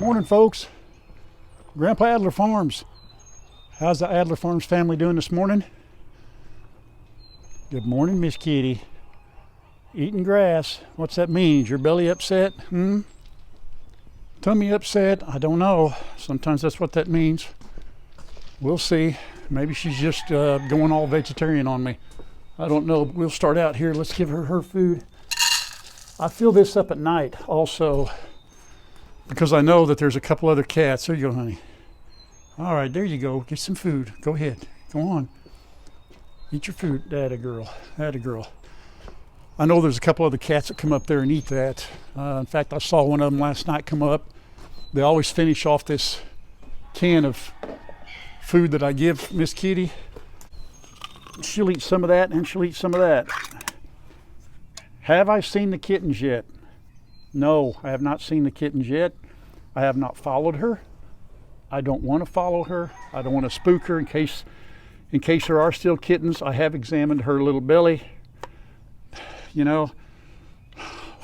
Morning, folks. Grandpa Adler Farms. How's the Adler Farms family doing this morning? Good morning, Miss Kitty. Eating grass. What's that mean? Is your belly upset? Tummy upset? I don't know. Sometimes that's what that means. We'll see. Maybe she's just going all vegetarian on me. I don't know. We'll start out here. Let's give her food. I fill this up at night also because I know that there's a couple other cats. There you go, honey. All right, there you go. Get some food. Go ahead. Go on. Eat your food. Atta girl. Atta girl. I know there's a couple other cats that come up there and eat that. In fact, I saw one of them last night come up. They always finish off this can of food that I give Miss Kitty. She'll eat some of that and she'll eat some of that. Have I seen the kittens yet? No, I have not seen the kittens yet. I have not followed her. I don't want to follow her. I don't want to spook her in case there are still kittens. I have examined her little belly. You know,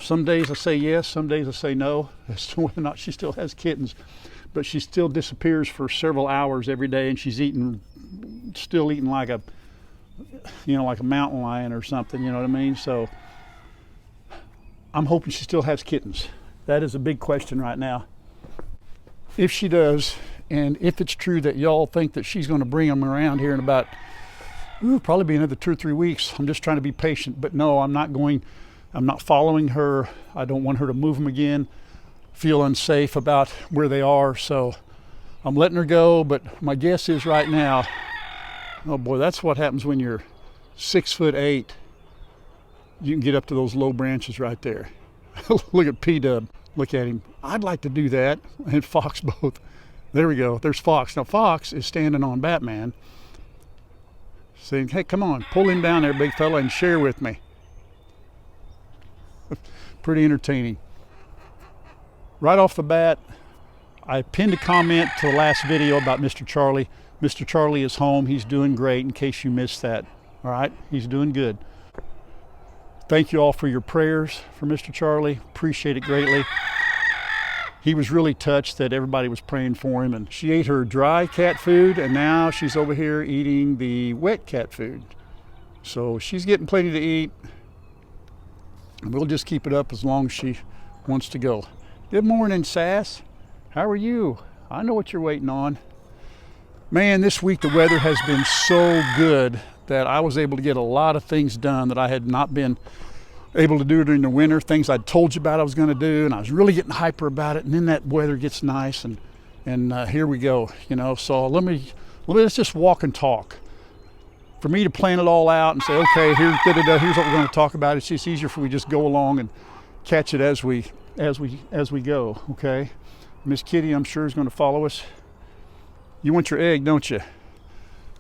some days I say yes, some days I say no as to whether or not she still has kittens. But she still disappears for several hours every day, and she's still eating like a mountain lion or something, you know what I mean? So I'm hoping she still has kittens. That is a big question right now. If she does, and if it's true that y'all think that she's going to bring them around here in about, probably be another 2 or 3 weeks. I'm just trying to be patient. But no, I'm not following her. I don't want her to move them again. Feel unsafe about where they are. So I'm letting her go. But my guess is right now, oh boy, that's what happens when you're 6'8". You can get up to those low branches right there. Look at P-Dub. Look at him. I'd like to do that. And Fox both. There we go. There's Fox. Now Fox is standing on Batman, saying, hey, come on, pull him down there, big fella, and share with me. Pretty entertaining. Right off the bat, I pinned a comment to the last video about Mr. Charlie. Mr. Charlie is home. He's doing great, in case you missed that. All right? He's doing good. Thank you all for your prayers for Mr. Charlie. Appreciate it greatly. He was really touched that everybody was praying for him, and she ate her dry cat food, and now she's over here eating the wet cat food. So she's getting plenty to eat, and we'll just keep it up as long as she wants to go. Good morning, Sass. How are you? I know what you're waiting on. Man, this week the weather has been so good that I was able to get a lot of things done that I had not been able to do during the winter. Things I'd told you about I was going to do, and I was really getting hyper about it. And then that weather gets nice, and here we go. You know, so let's just walk and talk. For me to plan it all out and say, okay, here's what we're going to talk about. It's just easier if we just go along and catch it as we go. Okay, Miss Kitty, I'm sure, is going to follow us. You want your egg, don't you?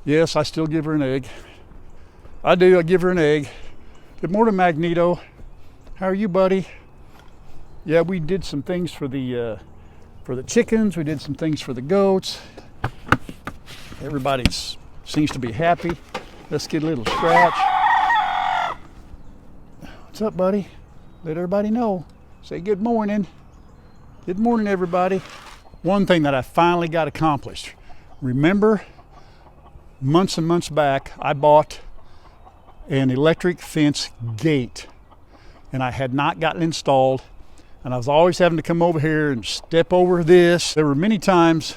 Yes, I still give her an egg. I do. I give her an egg. Good morning, Magneto. How are you, buddy? Yeah, we did some things for the chickens. We did some things for the goats. Everybody seems to be happy. Let's get a little scratch. What's up, buddy? Let everybody know. Say good morning. Good morning, everybody. One thing that I finally got accomplished. Remember, months and months back, I bought an electric fence gate, and I had not gotten installed, and I was always having to come over here and step over this. There were many times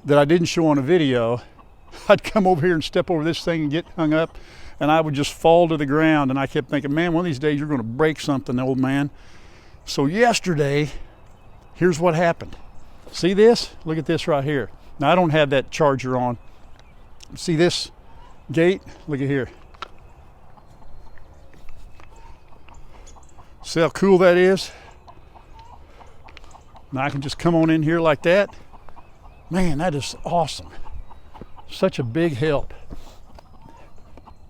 that I didn't show on a video. I'd come over here and step over this thing and get hung up, and I would just fall to the ground, and I kept thinking, man, one of these days you're going to break something, old man. So yesterday, here's what happened. See this? Look at this right here. Now, I don't have that charger on. See this gate? Look at here. See how cool that is? Now I can just come on in here like that. Man, that is awesome. Such a big help.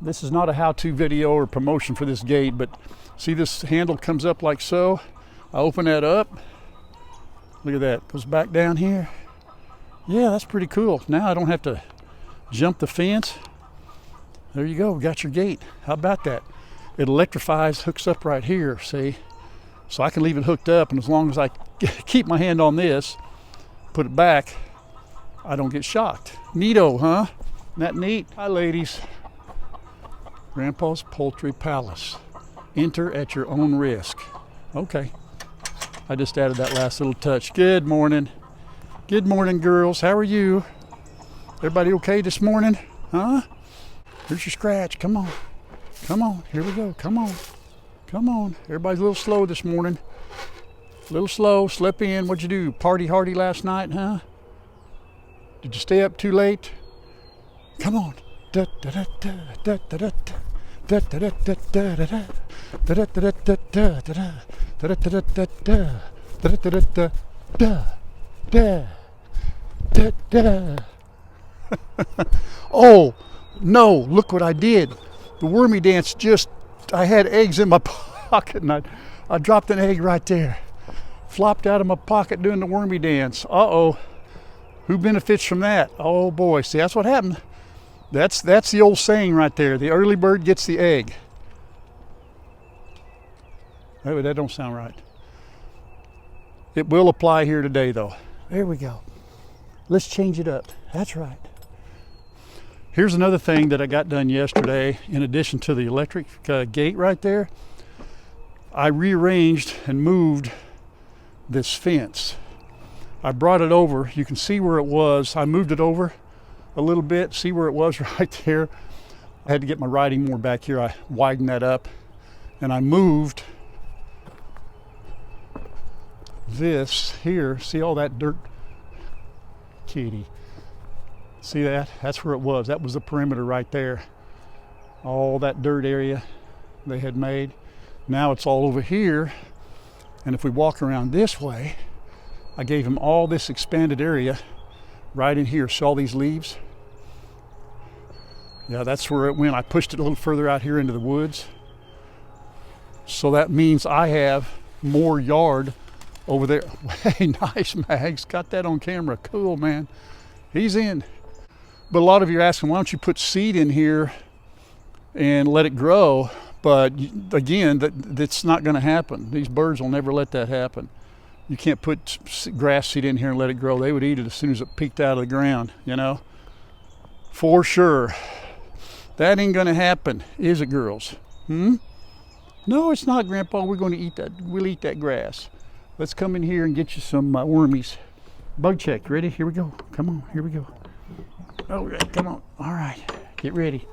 This is not a how-to video or promotion for this gate, but see this handle comes up like so. I open that up. Look at that. Goes back down here. Yeah, that's pretty cool. Now I don't have to jump the fence. There you go. Got your gate. How about that? It electrifies, hooks up right here, see? So I can leave it hooked up, and as long as I keep my hand on this, put it back, I don't get shocked. Neato, huh? Isn't that neat? Hi, ladies. Grandpa's Poultry Palace. Enter at your own risk. Okay. I just added that last little touch. Good morning. Good morning, girls. How are you? Everybody okay this morning? Huh? Here's your scratch. Come on. Come on. Here we go. Come on. Come on. Everybody's a little slow this morning. A little slow. Slept in. What'd you do? Party hardy last night, huh? Did you stay up too late? Come on. Da da da da da da da da da da da da da da. Da da da da da da da da da da da da da da da da. Oh no, look what I did. The wormy dance I had eggs in my pocket, and I dropped an egg right there. Flopped out of my pocket doing the wormy dance. Uh-oh. Who benefits from that? Oh boy, see, that's what happened. That's the old saying right there. The early bird gets the egg. Oh, that don't sound right. It will apply here today, though. There we go. Let's change it up. That's right. Here's another thing that I got done yesterday. In addition to the electric gate right there, I rearranged and moved this fence. I brought it over. You can see where it was. I moved it over a little bit. See where it was right there. I had to get my riding more back here. I widened that up, and I moved this here. See all that dirt, kitty? See that? That's where it was. That was the perimeter right there. All that dirt area they had made. Now it's all over here. And if we walk around this way, I gave him all this expanded area right in here. See all these leaves? Yeah, that's where it went. I pushed it a little further out here into the woods. So that means I have more yard over there. Hey, nice, Mags. Got that on camera. Cool, man. He's in. But a lot of you are asking, why don't you put seed in here and let it grow? But again, that's not going to happen. These birds will never let that happen. You can't put grass seed in here and let it grow. They would eat it as soon as it peeked out of the ground, you know? For sure. That ain't going to happen, is it, girls? No, it's not, Grandpa. We're going to eat that. We'll eat that grass. Let's come in here and get you some wormies. Bug check. Ready? Here we go. Come on. Here we go. Oh, come on. All right. Get ready.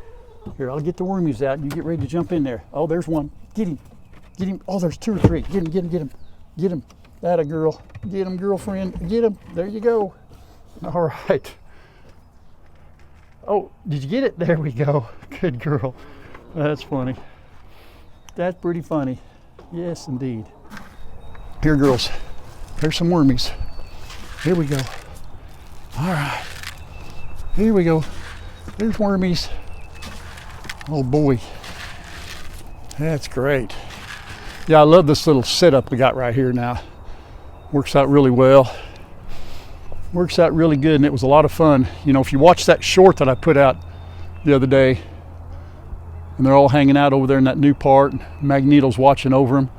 Here, I'll get the wormies out, and you get ready to jump in there. Oh, there's one. Get him. Get him. Oh, there's two or three. Get him. Get him. Get him. Get him. That a girl. Get him, girlfriend. Get him. There you go. All right. Oh, did you get it? There we go. Good girl. That's funny. That's pretty funny. Yes, indeed. Here, girls. Here's some wormies. Here we go. All right. Here we go. There's wormies. Oh boy. That's great. Yeah, I love this little setup we got right here now. Works out really well. Works out really good, and it was a lot of fun. You know, if you watch that short that I put out the other day, and they're all hanging out over there in that new part, and Magneto's watching over them.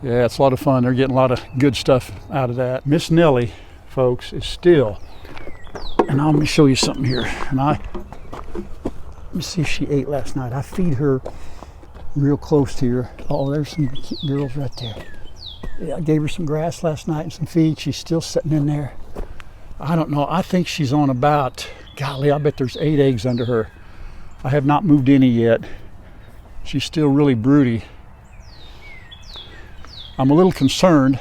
Yeah, it's a lot of fun. They're getting a lot of good stuff out of that. Miss Nellie, folks, is still, and let me show you something here. And let me see if she ate last night. I feed her real close to her. Oh, there's some girls right there. Yeah, I gave her some grass last night and some feed. She's still sitting in there. I don't know. I think she's on about, golly, I bet there's 8 eggs under her. I have not moved any yet. She's still really broody. I'm a little concerned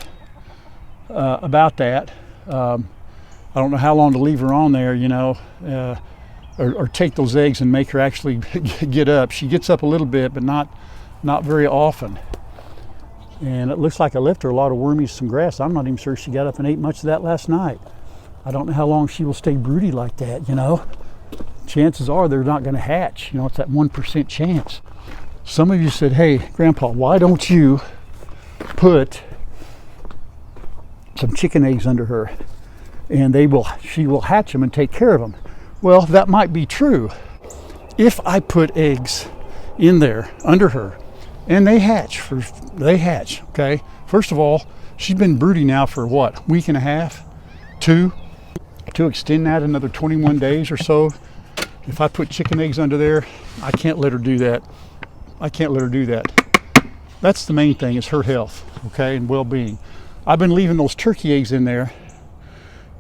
about that. I don't know how long to leave her on there, you know, or take those eggs and make her actually get up. She gets up a little bit, but not very often. And it looks like I left her a lot of wormies, some grass. I'm not even sure she got up and ate much of that last night. I don't know how long she will stay broody like that, you know. Chances are they're not going to hatch. You know, it's that 1% chance. Some of you said, hey, Grandpa, why don't you put some chicken eggs under her, and she will hatch them and take care of them. Well, that might be true if I put eggs in there under her And they hatch, okay? First of all, she's been broody now for what, a week and a half, two? To extend that another 21 days or so, if I put chicken eggs under there, I can't let her do that. I can't let her do that. That's the main thing, is her health, okay, and well-being. I've been leaving those turkey eggs in there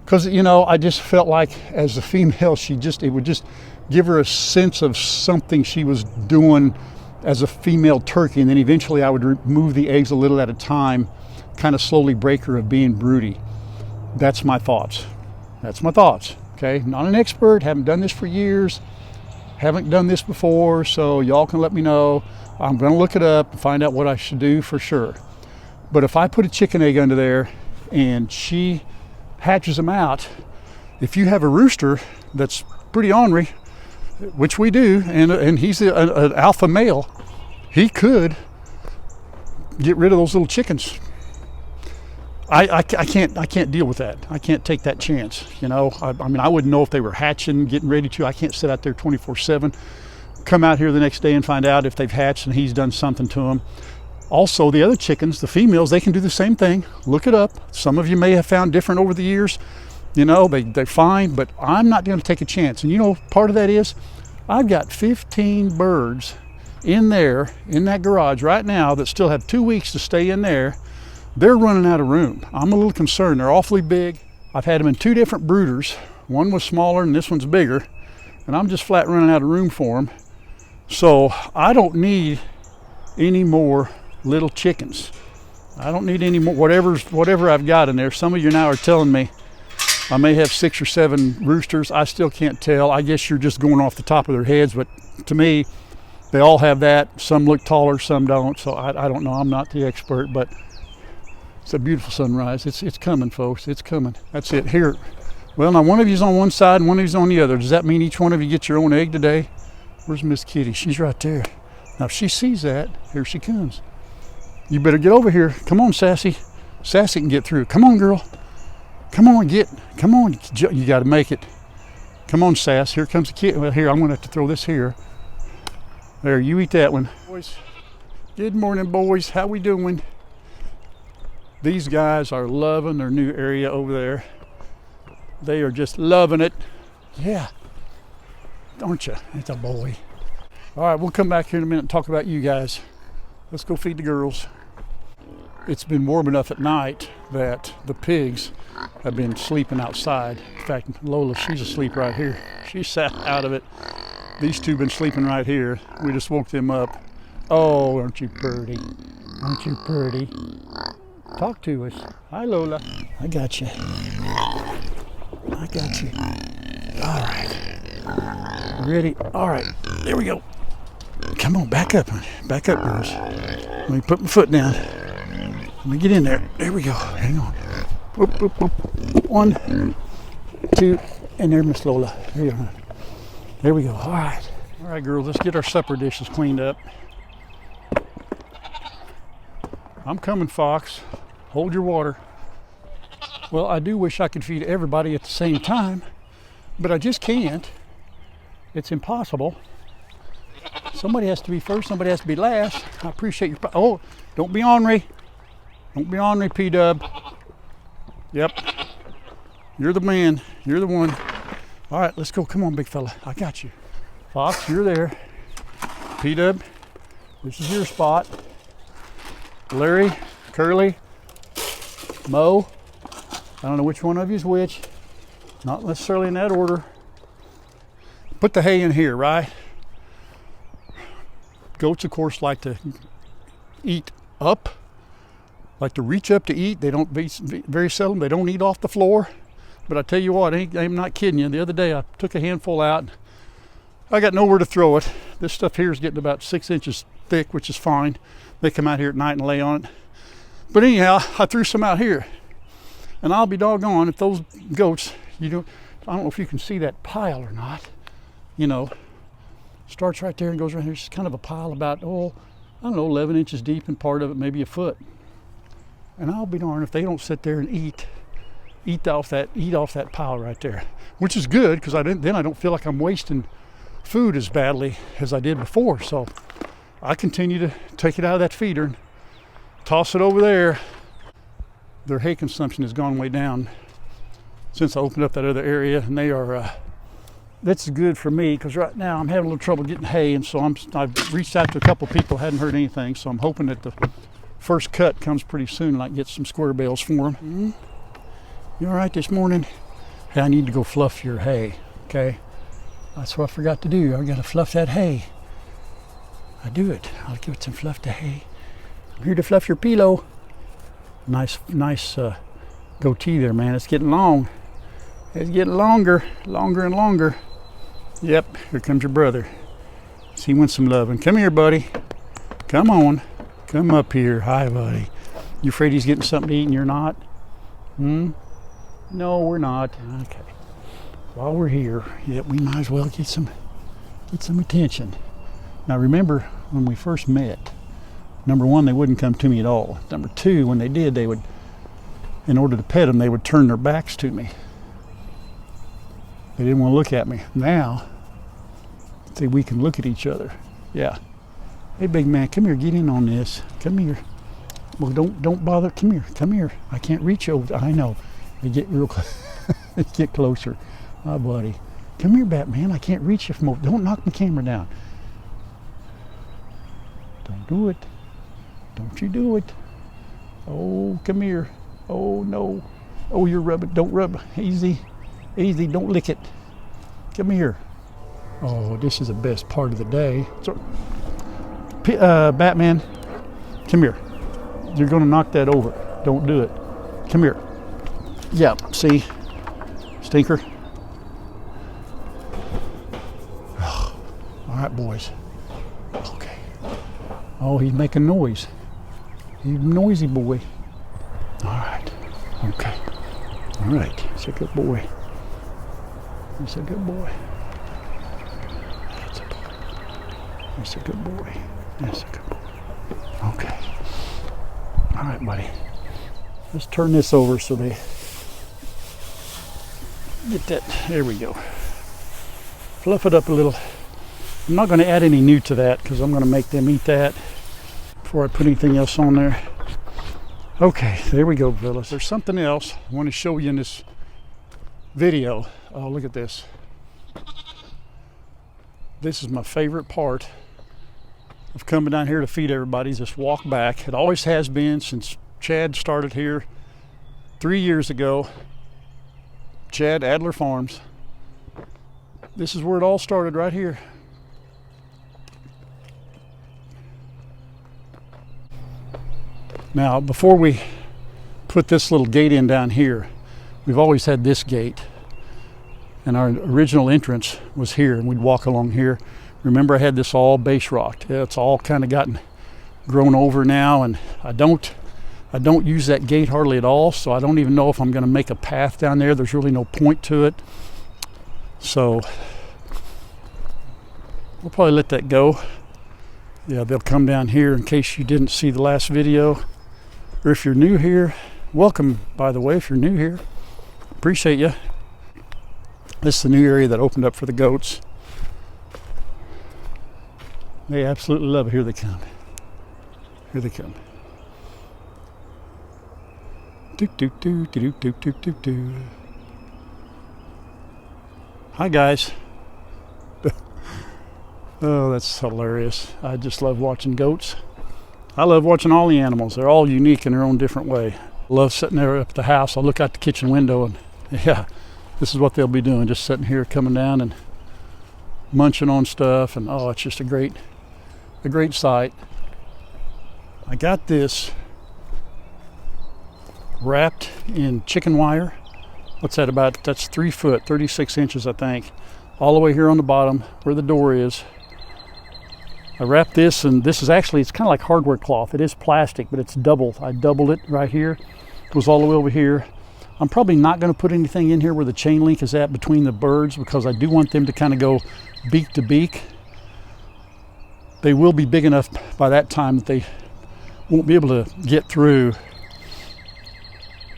because, you know, I just felt like as a female, it would just give her a sense of something she was doing as a female turkey, and then eventually I would remove the eggs a little at a time, kind of slowly break her of being broody. That's my thoughts. That's my thoughts, okay? Not an expert, haven't done this for years, haven't done this before, so y'all can let me know. I'm gonna look it up and find out what I should do for sure. But if I put a chicken egg under there and she hatches them out, if you have a rooster that's pretty ornery, which we do, and he's an alpha male, he could get rid of those little chickens. I can't deal with that. I can't take that chance. You know, I mean, I wouldn't know if they were hatching, getting ready to. I can't sit out there 24/7. Come out here the next day and find out if they've hatched and he's done something to them. Also, the other chickens, the females, they can do the same thing. Look it up. Some of you may have found different over the years. You know, they're fine, but I'm not going to take a chance. And you know, part of that is I've got 15 birds in there, in that garage right now, that still have 2 weeks to stay in there. They're running out of room. I'm a little concerned. They're awfully big. I've had them in 2 different brooders. One was smaller and this one's bigger. And I'm just flat running out of room for them. So I don't need any more little chickens. I don't need any more, whatever I've got in there. Some of you now are telling me I may have 6 or 7 roosters. I still can't tell. I guess you're just going off the top of their heads, but to me, they all have that. Some look taller, some don't. So I don't know. I'm not the expert, but it's a beautiful sunrise. It's coming, folks. It's coming. That's it. Here. Well, now one of you's on one side and one of you's on the other. Does that mean each one of you gets your own egg today? Where's Miss Kitty? She's right there. Now, if she sees that, here she comes. You better get over here. Come on, Sassy. Sassy can get through. Come on, girl. Come on, come on. You got to make it. Come on, Sass. Here comes the kid. Well, here, I'm going to have to throw this here. There, you eat that one. Boys, good morning, boys. How we doing? These guys are loving their new area over there. They are just loving it. Yeah. Aren't you? It's a boy. All right, we'll come back here in a minute and talk about you guys. Let's go feed the girls. It's been warm enough at night that the pigs have been sleeping outside. In fact, Lola, she's asleep right here. She sat out of it. These two been sleeping right here. We just woke them up. Oh, aren't you pretty? Aren't you pretty? Talk to us. Hi, Lola. I got you. I got you. All right. Ready? All right. There we go. Come on, back up. Back up, girls. Let me put my foot down. Let me get in there. There we go. Hang on. Whoop, whoop, whoop. 1, 2, and there, Miss Lola. There you go. There we go. All right. All right, girls, let's get our supper dishes cleaned up. I'm coming, Fox. Hold your water. Well, I do wish I could feed everybody at the same time, but I just can't. It's impossible. Somebody has to be first, somebody has to be last. I appreciate your... Oh, don't be ornery. Don't be ornery, P-Dub. Yep. You're the man. You're the one. All right, let's go. Come on, big fella. I got you. Fox, you're there. P-Dub, this is your spot. Larry, Curly, Mo. I don't know which one of you is which. Not necessarily in that order. Put the hay in here, right? Goats, of course, like to eat up, like to reach up to eat. They don't be very seldom. They don't eat off the floor. But I tell you what, I'm not kidding you. The other day I took a handful out. I got nowhere to throw it. This stuff here is getting about 6 inches thick, which is fine. They come out here at night and lay on it. But anyhow, I threw some out here. And I'll be doggone if those goats, I don't know if you can see that pile or not. You know, starts right there and goes right here. It's kind of a pile about, I don't know, 11 inches deep, and part of it maybe a foot. And I'll be darned if they don't sit there and eat off that pile right there, which is good because then I don't feel like I'm wasting food as badly as I did before. So I continue to take it out of that feeder and toss it over there. Their hay consumption has gone way down since I opened up that other area, and they are that's good for me, because right now I'm having a little trouble getting hay, and so I've reached out to a couple people, hadn't heard anything, so I'm hoping that the first cut comes pretty soon and I can get some square bales for them. Mm-hmm. You all right this morning? Hey, I need to go fluff your hay, okay? That's what I forgot to do. I got to fluff that hay. I do it. I'll give it some fluff to hay. I'm here to fluff your pillow. Nice goatee there, man. It's getting long. It's getting longer and longer. Yep, here comes your brother. He wants some loving. Come here, buddy. Come on. Come up here. Hi, buddy. You afraid he's getting something to eat and you're not? No, we're not. Okay. While we're here, yeah, we might as well get some attention. Now remember, when we first met, number one, they wouldn't come to me at all. Number two, when they did, they would, in order to pet them, they would turn their backs to me. They didn't want to look at me. Now, see, we can look at each other. Yeah. Hey, big man, come here. Get in on this. Come here. Well, don't bother. Come here. Come here. I can't reach over. I know. They get real close. They get closer. Oh, buddy. Come here, Batman. I can't reach you from over. Don't knock my camera down. Don't do it. Don't you do it. Oh, come here. Oh, no. Oh, you're rubbing. Don't rub. Easy. Easy, don't lick it. Come here. Oh, this is the best part of the day. So, Batman, come here. You're gonna knock that over. Don't do it. Come here. Yeah, see? Stinker. Oh, all right, boys. Okay. Oh, he's making noise. He's a noisy boy. All right. Okay. All right. He's a good boy. He's a good boy. That's a boy. That's a good boy. That's a good boy. Okay. All right, buddy. Let's turn this over so they get that. There we go. Fluff it up a little. I'm not going to add any new to that because I'm going to make them eat that before I put anything else on there. Okay, there we go, fellas. There's something else I want to show you in this video. Oh, look at this. This is my favorite part of coming down here to feed everybody, is this walk back. It always has been since Chad started here 3 years ago. Chad Adler Farms. This is where it all started, right here. Now, before we put this little gate in down here, we've always had this gate. And our original entrance was here, and we'd walk along here. Remember, I had this all base rocked. It's all kind of gotten grown over now, and I don't use that gate hardly at all, so I don't even know if I'm going to make a path down there. There's really no point to it. So we'll probably let that go. Yeah, they'll come down here in case you didn't see the last video. Or if you're new here, welcome, by the way, if you're new here. Appreciate you. This is the new area that opened up for the goats. They absolutely love it. Here they come. Here they come. Do do do do do do do do. Hi guys. Oh, that's hilarious. I just love watching goats. I love watching all the animals. They're all unique in their own different way. I love sitting there up at the house. I look out the kitchen window and yeah, this is what they'll be doing. Just sitting here, coming down and munching on stuff. And oh, it's just a great sight. I got this wrapped in chicken wire. What's that about? That's 3 foot, 36 inches, I think. All the way here on the bottom where the door is. I wrapped this, and this is actually, it's kind of like hardware cloth. It is plastic, but it's doubled. I doubled it right here. It goes all the way over here. I'm probably not going to put anything in here where the chain link is at between the birds, because I do want them to kind of go beak to beak. They will be big enough by that time that they won't be able to get through,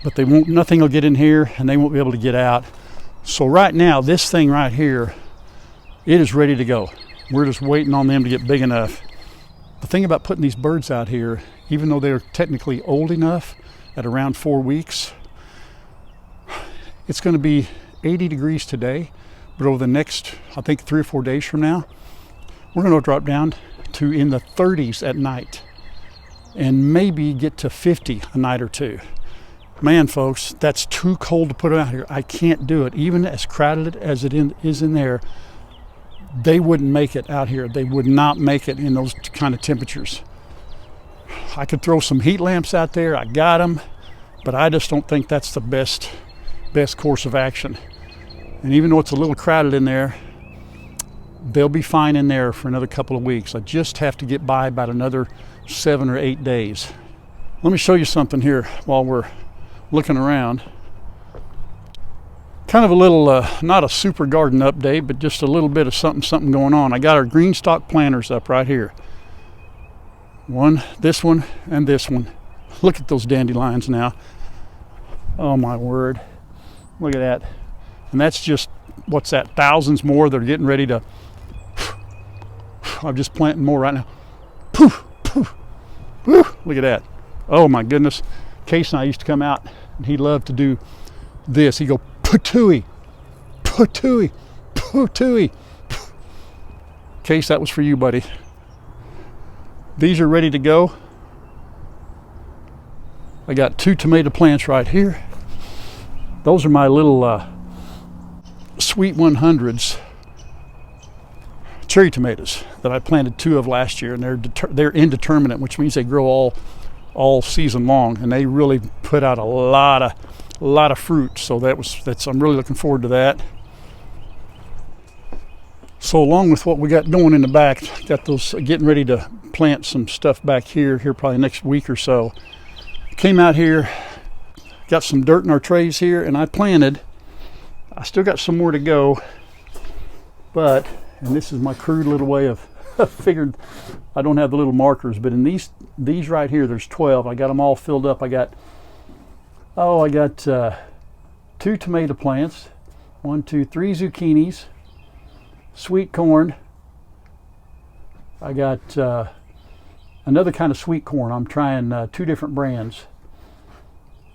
but they won't, nothing will get in here and they won't be able to get out. So right now, this thing right here, it is ready to go. We're just waiting on them to get big enough The thing about putting these birds out here, even though they're technically old enough at around 4 weeks, it's going to be 80 degrees today, but over the next, I think 3 or 4 days from now, we're going to drop down to in the 30s at night and maybe get to 50 a night or two. Man, folks, that's too cold to put out here. I can't do it. Even as crowded as it is in there, they wouldn't make it out here. They would not make it in those kind of temperatures. I could throw some heat lamps out there. I got them, but I just don't think that's the best course of action. And even though it's a little crowded in there, they'll be fine in there for another couple of weeks. I just have to get by about another 7 or 8 days. Let me show you something here while we're looking around. Kind of a little, not a super garden update, but just a little bit of something going on. I got our green stock planters up right here. This one, and this one. Look at those dandelions now. Oh my word. Look at that. And that's just, what's that, thousands more. They're getting ready to, I'm just planting more right now. Poof, poof, poof. Look at that. Oh my goodness. Case and I used to come out, and he loved to do this. He'd go, patooey, patooey, patooey. Case, that was for you, buddy. These are ready to go. I got 2 tomato plants right here. Those are my little Sweet 100s cherry tomatoes that I planted 2 of last year, and they're indeterminate, which means they grow all season long, and they really put out a lot of fruit. So I'm really looking forward to that. So along with what we got going in the back, got those, getting ready to plant some stuff back here probably next week or so. Came out here, got some dirt in our trays here, and I planted. I still got some more to go, but, and this is my crude little way of figured, I don't have the little markers, but in these right here, there's 12. I got them all filled up. I got 2 tomato plants, 1, 2, 3 zucchinis, sweet corn. I got another kind of sweet corn. I'm trying 2 different brands.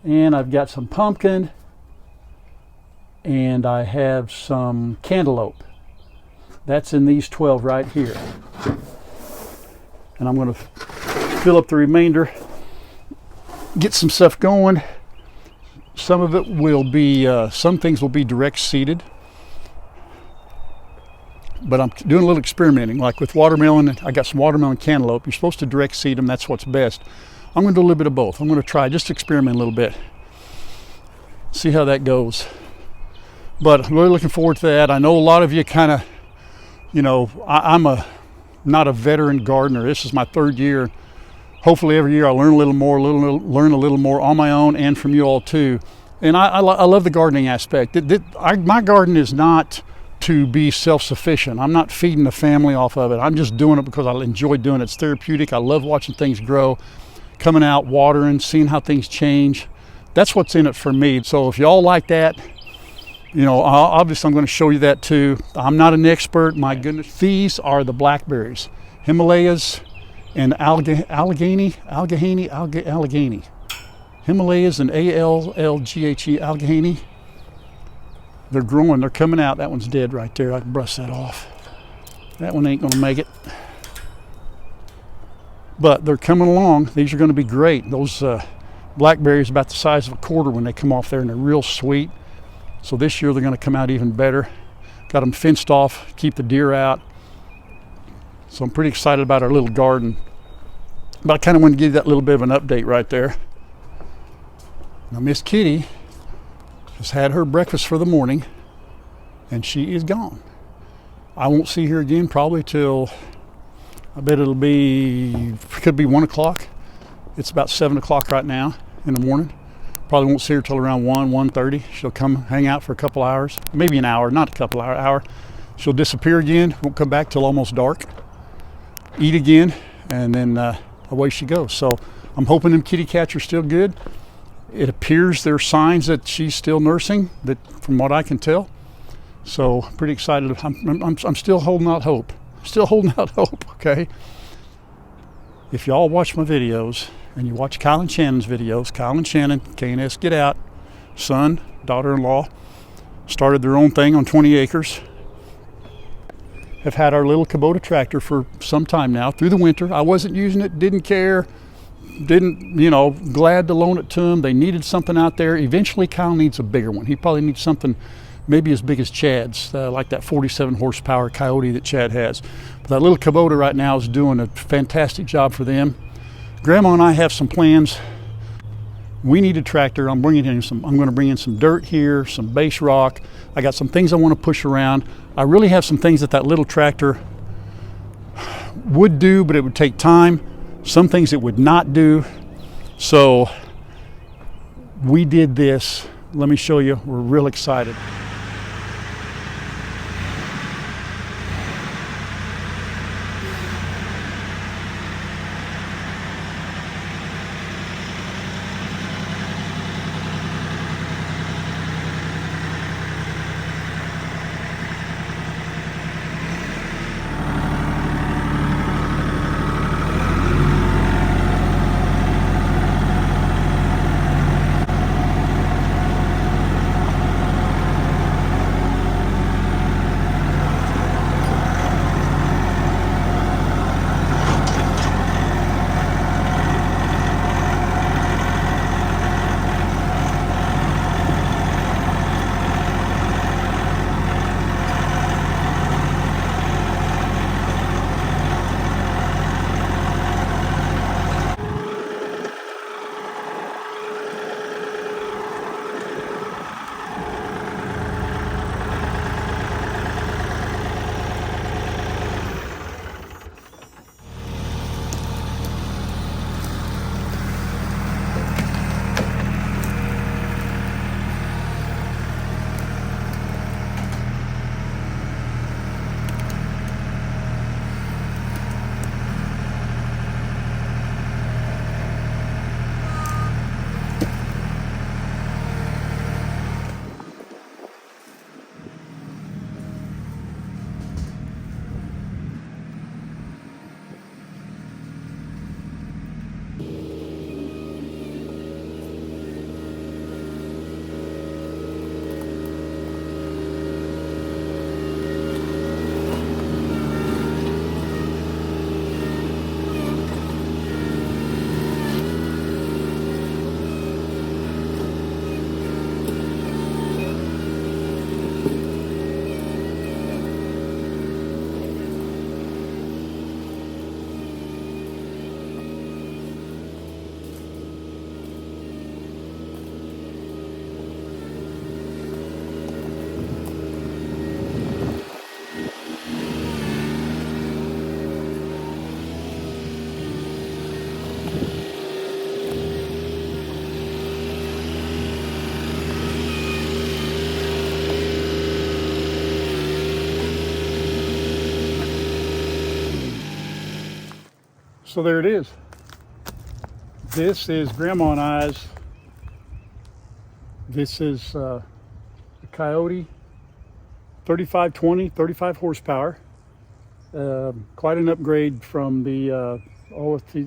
And I've got some pumpkin, and I have some cantaloupe. That's in these 12 right here. And I'm going to fill up the remainder, get some stuff going. Some of it will be, some things will be direct seeded. But I'm doing a little experimenting, like with watermelon. I got some watermelon cantaloupe. You're supposed to direct seed them. That's what's best. I'm going to do a little bit of both. I'm going to try, just experiment a little bit. See how that goes. But I'm really looking forward to that. I know a lot of you kind of, you know, I'm not a veteran gardener. This is my 3rd year. Hopefully every year I learn a little more, learn a little more on my own and from you all too. And I love the gardening aspect. My garden is not to be self-sufficient. I'm not feeding the family off of it. I'm just doing it because I enjoy doing it. It's therapeutic. I love watching things grow, coming out, watering, seeing how things change. That's what's in it for me. So if y'all like that, you know, obviously I'm going to show you that too. I'm not an expert, my goodness. These are the blackberries, Himalayas and Allegheny. Himalayas and Allghe, Allegheny. They're growing, they're coming out. That one's dead right there. I can brush that off. That one ain't going to make it. But they're coming along. These are going to be great. Those blackberries about the size of a quarter when they come off there, and they're real sweet. So this year they're going to come out even better. Got them fenced off, keep the deer out. So I'm pretty excited about our little garden. But I kind of wanted to give you that little bit of an update right there. Now Miss Kitty has had her breakfast for the morning, and she is gone. I won't see her again probably till, I bet could be 1 o'clock. It's about 7 o'clock right now in the morning. Probably won't see her till around 1:30. She'll come hang out for a couple hours, maybe an hour, not a couple hour. She'll disappear again, won't come back till almost dark, eat again, and then away she goes. So I'm hoping them kitty cats are still good. It appears there are signs that she's still nursing, that from what I can tell. So pretty excited. I'm still holding out hope. Still holding out hope, okay? if y'all watch my videos and you watch Kyle and Shannon's videos, Kyle and Shannon, K&S Get Out, son, daughter-in-law, started their own thing on 20 acres. Have had our little Kubota tractor for some time now through the winter. I wasn't using it, didn't care, glad to loan it to them. They needed something out there. Eventually Kyle needs a bigger one. He probably needs something maybe as big as Chad's, like that 47 horsepower Coyote that Chad has. But that little Kubota right now is doing a fantastic job for them. Grandma and I have some plans. We need a tractor. I'm going to bring in some dirt here, some base rock. I got some things I want to push around. I really have some things that little tractor would do, but it would take time. Some things it would not do. So we did this. Let me show you. We're real excited. So there it is. This is Grandma and I's. This is the Coyote 3520, 35 horsepower. Quite an upgrade from the,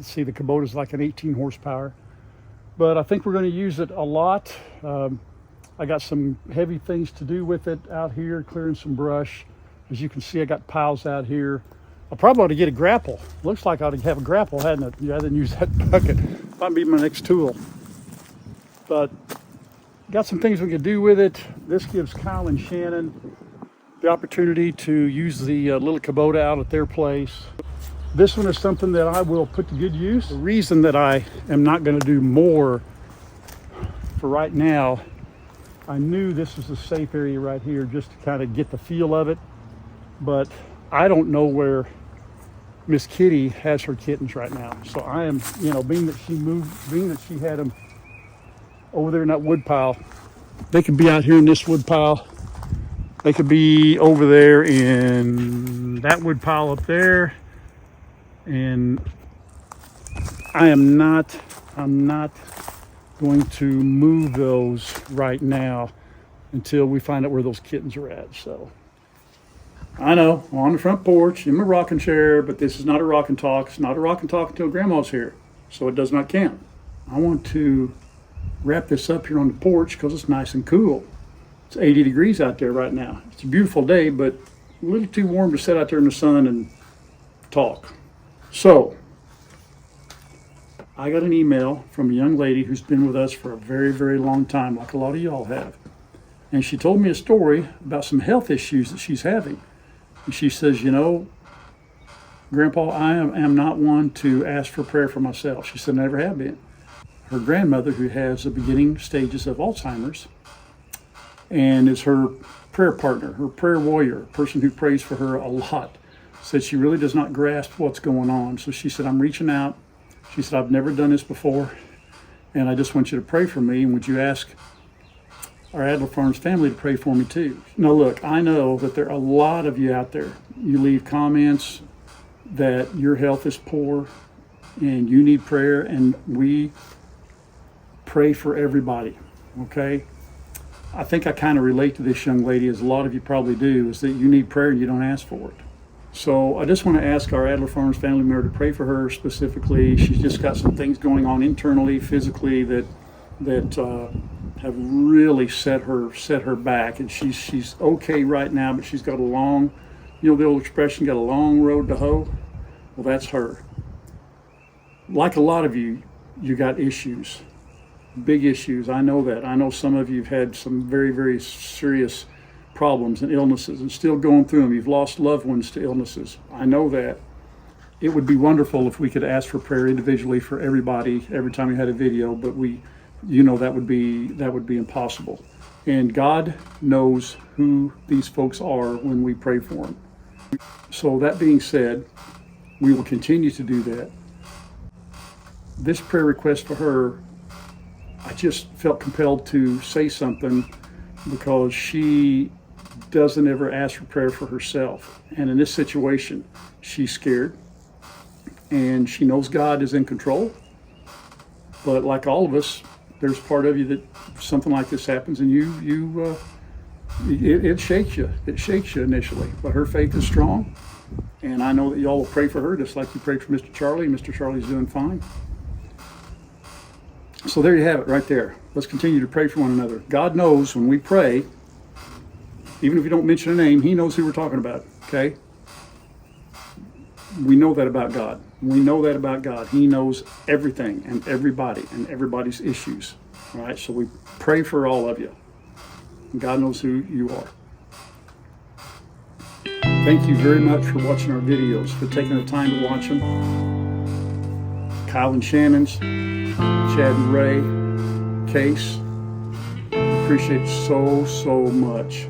see the Kubota's like an 18 horsepower. But I think we're going to use it a lot. I got some heavy things to do with it out here, clearing some brush. As you can see, I got piles out here. I probably ought to get a grapple. Looks like I ought to have a grapple, hadn't it? Yeah, I didn't use that bucket. Might be my next tool. But got some things we could do with it. This gives Kyle and Shannon the opportunity to use the little Kubota out at their place. This one is something that I will put to good use. The reason that I am not going to do more for right now, I knew this was a safe area right here just to kind of get the feel of it. But I don't know where Miss Kitty has her kittens right now. So I am, being that she had them over there in that wood pile, they could be out here in this wood pile. They could be over there in that wood pile up there. And I'm not going to move those right now until we find out where those kittens are at. So I know, on the front porch, in my rocking chair, but this is not a rock and talk. It's not a rock and talk until Grandma's here, so it does not count. I want to wrap this up here on the porch because it's nice and cool. It's 80 degrees out there right now. It's a beautiful day, but a little too warm to sit out there in the sun and talk. So, I got an email from a young lady who's been with us for a very, very long time, like a lot of y'all have. And she told me a story about some health issues that she's having. And she says, you know, Grandpa, I am not one to ask for prayer for myself. She said, I never have been. Her grandmother, who has the beginning stages of Alzheimer's, and is her prayer partner, her prayer warrior, person who prays for her a lot, said she really does not grasp what's going on. So she said, I'm reaching out. She said, I've never done this before, and I just want you to pray for me. And would you ask our Adler Farms family to pray for me too? Now look, I know that there are a lot of you out there. You leave comments that your health is poor and you need prayer, and we pray for everybody, okay? I think I kind of relate to this young lady, as a lot of you probably do, is that you need prayer and you don't ask for it. So I just want to ask our Adler Farms family member to pray for her specifically. She's just got some things going on internally, physically, that have really set her back, and she's okay right now, but she's got a long, you know the old expression, got a long road to hoe? Well, that's her. Like a lot of you, you got issues, big issues. I know that. I know some of you have had some very, very serious problems and illnesses and still going through them. You've lost loved ones to illnesses. I know that. It would be wonderful if we could ask for prayer individually for everybody every time we had a video, but that would be impossible. And God knows who these folks are when we pray for them. So that being said, we will continue to do that. This prayer request for her, I just felt compelled to say something because she doesn't ever ask for prayer for herself. And in this situation, she's scared and she knows God is in control. But like all of us, there's part of you that something like this happens and it shakes you. It shakes you initially, but her faith is strong. And I know that y'all will pray for her just like you prayed for Mr. Charlie. Mr. Charlie's doing fine. So there you have it right there. Let's continue to pray for one another. God knows when we pray, even if we don't mention a name, He knows who we're talking about, okay? We know that about God. We know that about God. He knows everything and everybody and everybody's issues, all right? So we pray for all of you. God knows who you are. Thank you very much for watching our videos, for taking the time to watch them. Kyle and Shannon's, Chad and Ray, Case, appreciate it so much.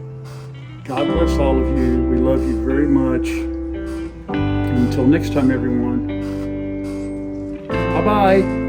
God bless all of you. We love you very much. And until next time, everyone, bye-bye.